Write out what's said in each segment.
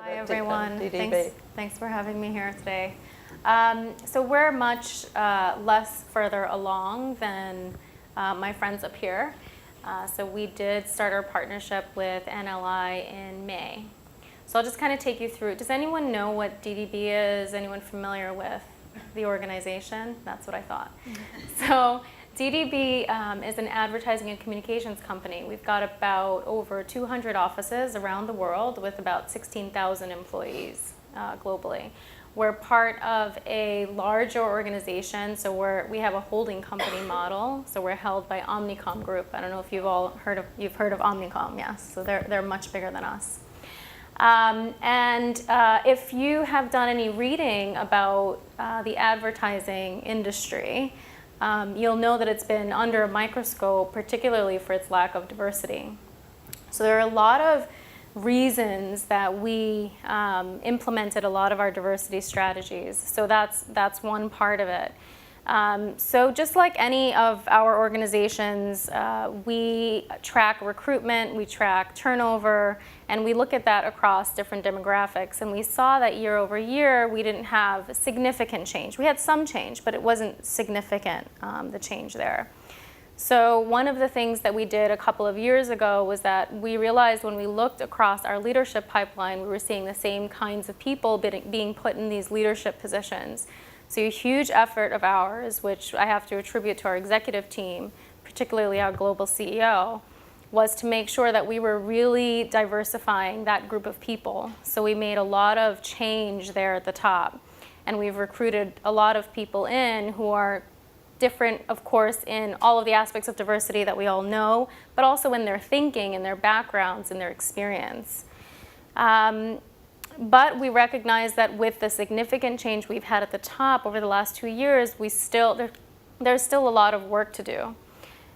Hi everyone, DDB. thanks for having me here today. So we're much less further along than my friends up here. So we did start our partnership with NLI in May. So I'll just kind of take you through. Does anyone know what DDB is? Anyone familiar with the organization? That's what I thought. So DDB is an advertising and communications company. We've got about over 200 offices around the world with about 16,000 employees globally. We're part of a larger organization, so we have a holding company model. So we're held by Omnicom Group. I don't know if you've heard of Omnicom, yes. So they're much bigger than us. If you have done any reading about the advertising industry, you'll know that it's been under a microscope, particularly for its lack of diversity. So there are a lot of reasons that we implemented a lot of our diversity strategies. So that's one part of it. So just like any of our organizations, we track recruitment, we track turnover, and we look at that across different demographics. And we saw that year over year, we didn't have significant change. We had some change, but it wasn't significant, the change there. So one of the things that we did a couple of years ago was that we realized when we looked across our leadership pipeline, we were seeing the same kinds of people being put in these leadership positions. So a huge effort of ours, which I have to attribute to our executive team, particularly our global CEO, was to make sure that we were really diversifying that group of people. So we made a lot of change there at the top. And we've recruited a lot of people in who are different, of course, in all of the aspects of diversity that we all know, but also in their thinking, in their backgrounds, in their experience. But we recognize that with the significant change we've had at the top over the last 2 years, there's still a lot of work to do.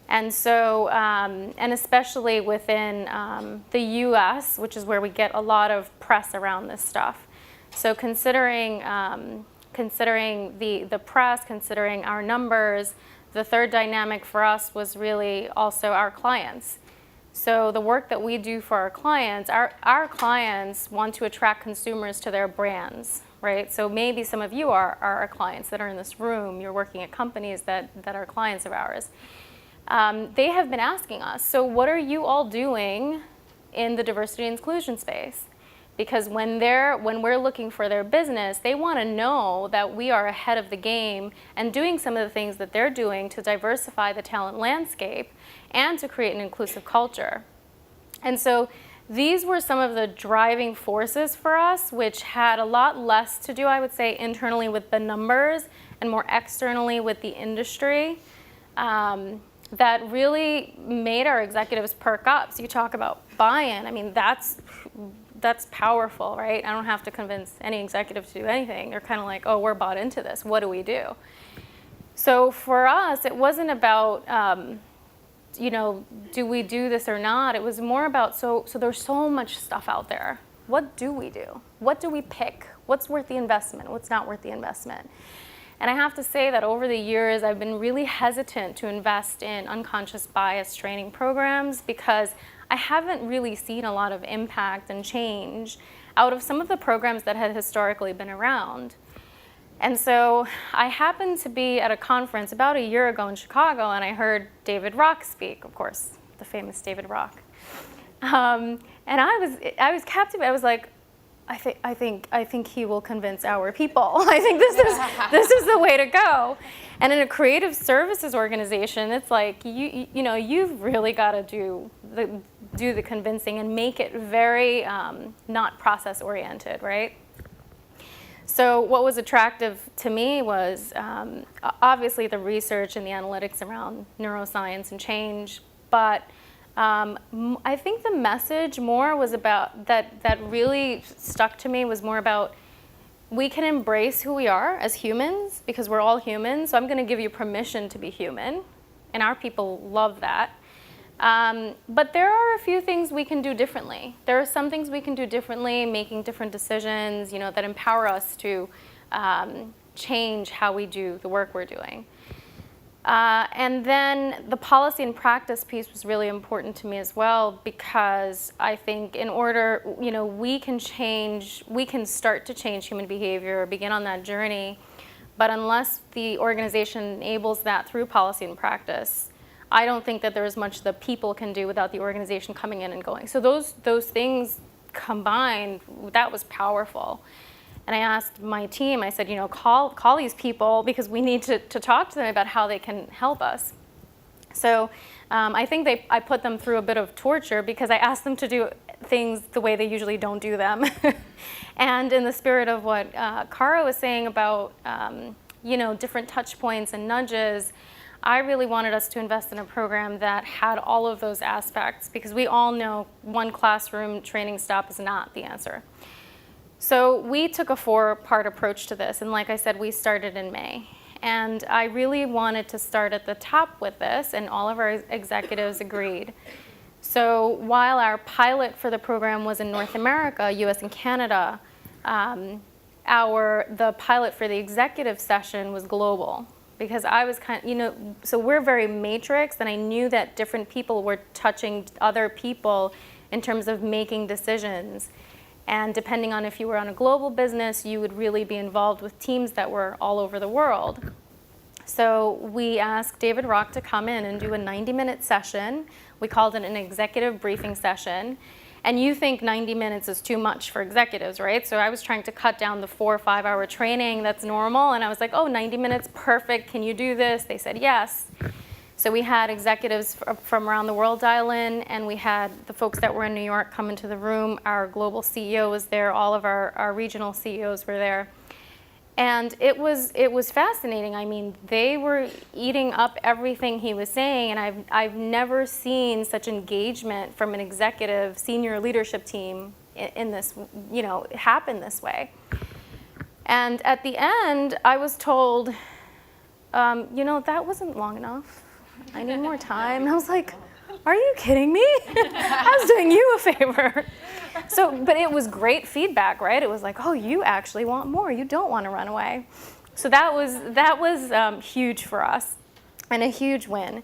And so, and especially within the US, which is where we get a lot of press around this stuff. So considering the press, considering our numbers, the third dynamic for us was really also our clients. So the work that we do for our clients want to attract consumers to their brands, right? So maybe some of you are our clients that are in this room. You're working at companies that are clients of ours. They have been asking us, so what are you all doing in the diversity and inclusion space? Because when we're looking for their business, they want to know that we are ahead of the game and doing some of the things that they're doing to diversify the talent landscape and to create an inclusive culture. And so these were some of the driving forces for us, which had a lot less to do, I would say, internally with the numbers and more externally with the industry, that really made our executives perk up. So you talk about buy-in. I mean, that's powerful, right? I don't have to convince any executive to do anything. They're kind of like, oh, we're bought into this. What do we do? So for us, it wasn't about, do we do this or not? It was more about, so there's so much stuff out there. What do we do? What do we pick? What's worth the investment? What's not worth the investment? And I have to say that over the years, I've been really hesitant to invest in unconscious bias training programs because I haven't really seen a lot of impact and change out of some of the programs that had historically been around. And so I happened to be at a conference about a year ago in Chicago, and I heard David Rock speak, of course, the famous David Rock. And I was captivated. I was like, I think he will convince our people. I think this is the way to go. And in a creative services organization, it's like you've really got to do the convincing and make it very not process oriented, right? So what was attractive to me was obviously the research and the analytics around neuroscience and change, but I think the message more was about that really stuck to me was more about we can embrace who we are as humans because we're all humans. So I'm going to give you permission to be human, and our people love that. But there are a few things we can do differently. There are some things we can do differently, making different decisions, that empower us to change how we do the work we're doing. And then the policy and practice piece was really important to me as well, because I think in order, we can start to change human behavior or begin on that journey, but unless the organization enables that through policy and practice, I don't think that there's much the people can do without the organization coming in and going. So those things combined, that was powerful. And I asked my team, I said, call these people, because we need to talk to them about how they can help us. So I think I put them through a bit of torture, because I asked them to do things the way they usually don't do them. And in the spirit of what Cara was saying about different touch points and nudges, I really wanted us to invest in a program that had all of those aspects, because we all know one classroom training stop is not the answer. So we took a 4-part approach to this, and like I said, we started in May. And I really wanted to start at the top with this, and all of our executives agreed. So while our pilot for the program was in North America, US and Canada, the pilot for the executive session was global, because I was so we're very matrix, and I knew that different people were touching other people in terms of making decisions. And depending on if you were on a global business, you would really be involved with teams that were all over the world. So we asked David Rock to come in and do a 90-minute session. We called it an executive briefing session. And you think 90 minutes is too much for executives, right? So I was trying to cut down the 4 or 5 hour training that's normal. And I was like, 90 minutes, perfect. Can you do this? They said yes. So we had executives from around the world dial in, and we had the folks that were in New York come into the room. Our global CEO was there. All of our regional CEOs were there. And it was fascinating. I mean, they were eating up everything he was saying, and I've never seen such engagement from an executive senior leadership team in this, happen this way. And at the end, I was told, that wasn't long enough. I need more time. And I was like, are you kidding me? I was doing you a favor. But it was great feedback, right? It was like, you actually want more. You don't want to run away. So that was huge for us, and a huge win.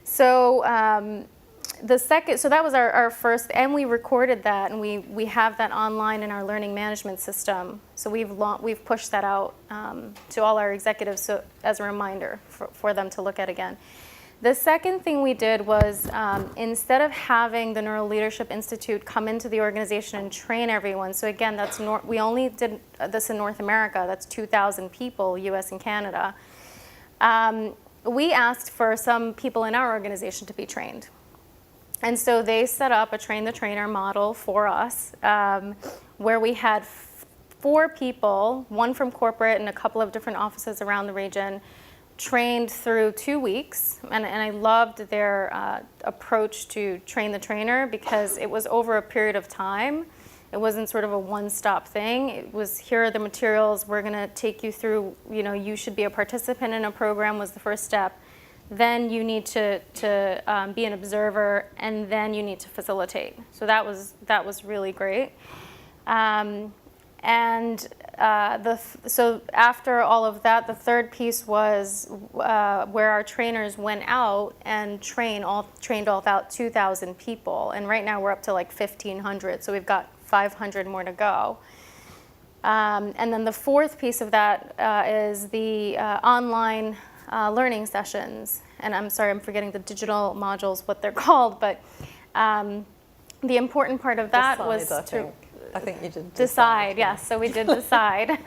So that was our first, and we recorded that, and we have that online in our learning management system. So we've pushed that out to all our executives as a reminder for them to look at again. The second thing we did was, instead of having the NeuroLeadership Institute come into the organization and train everyone, so again, we only did this in North America, that's 2,000 people, US and Canada. We asked for some people in our organization to be trained. And so they set up a train the trainer model for us, where we had 4 people, one from corporate and a couple of different offices around the region, trained through 2 weeks, and I loved their approach to train the trainer, because it was over a period of time. It wasn't sort of a one-stop thing. It was, here are the materials, we're going to take you through, you should be a participant in a program was the first step. Then you need to be an observer, and then you need to facilitate. So that was really great. So after all of that, the third piece was where our trainers went out and trained all 2,000 people. And right now we're up to like 1,500, so we've got 500 more to go. And then the fourth piece of that is the online learning sessions. And I'm sorry, I'm forgetting the digital modules, what they're called, but the important part of that was to... I think you did decide, yes. So we did decide.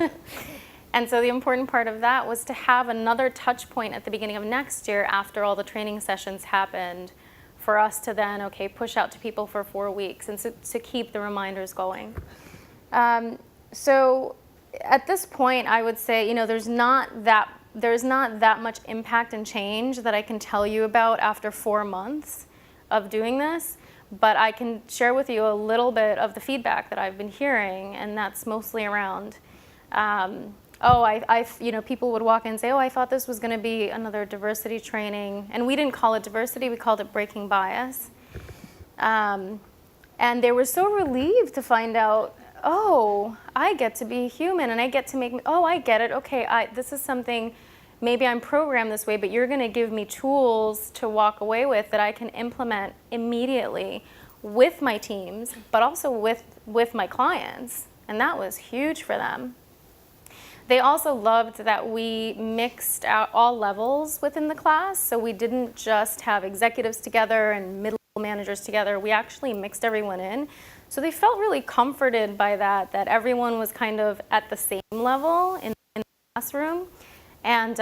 And so the important part of that was to have another touch point at the beginning of next year, after all the training sessions happened, for us to then, push out to people for 4 weeks, and to keep the reminders going. So at this point, I would say, there's not that much impact and change that I can tell you about after 4 months of doing this. But I can share with you a little bit of the feedback that I've been hearing, and that's mostly around, people would walk in and say, I thought this was going to be another diversity training, and we didn't call it diversity, we called it breaking bias. And they were so relieved to find out, I get to be human, and I get to I get it, this is something maybe I'm programmed this way, but you're going to give me tools to walk away with that I can implement immediately with my teams, but also with my clients. And that was huge for them. They also loved that we mixed out all levels within the class. So we didn't just have executives together and middle managers together. We actually mixed everyone in. So they felt really comforted by that everyone was kind of at the same level in the classroom. And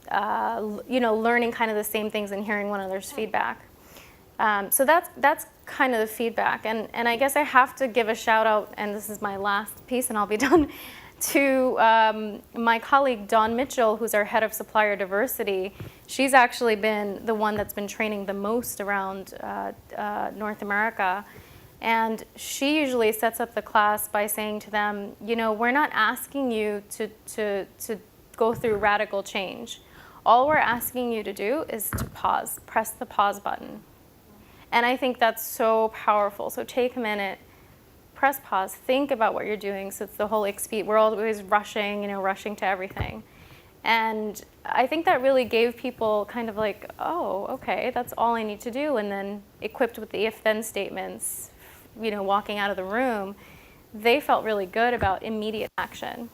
learning kind of the same things and hearing one another's feedback. So that's kind of the feedback. And I guess I have to give a shout out, and this is my last piece and I'll be done, to my colleague Dawn Mitchell, who's our head of supplier diversity. She's actually been the one that's been training the most around North America. And she usually sets up the class by saying to them, we're not asking you to go through radical change. All we're asking you to do is to pause, press the pause button. And I think that's so powerful. So take a minute, press pause, think about what you're doing. So it's the whole we're always rushing, rushing to everything. And I think that really gave people kind of like, oh, okay, that's all I need to do. And then equipped with the if-then statements, walking out of the room, they felt really good about immediate action.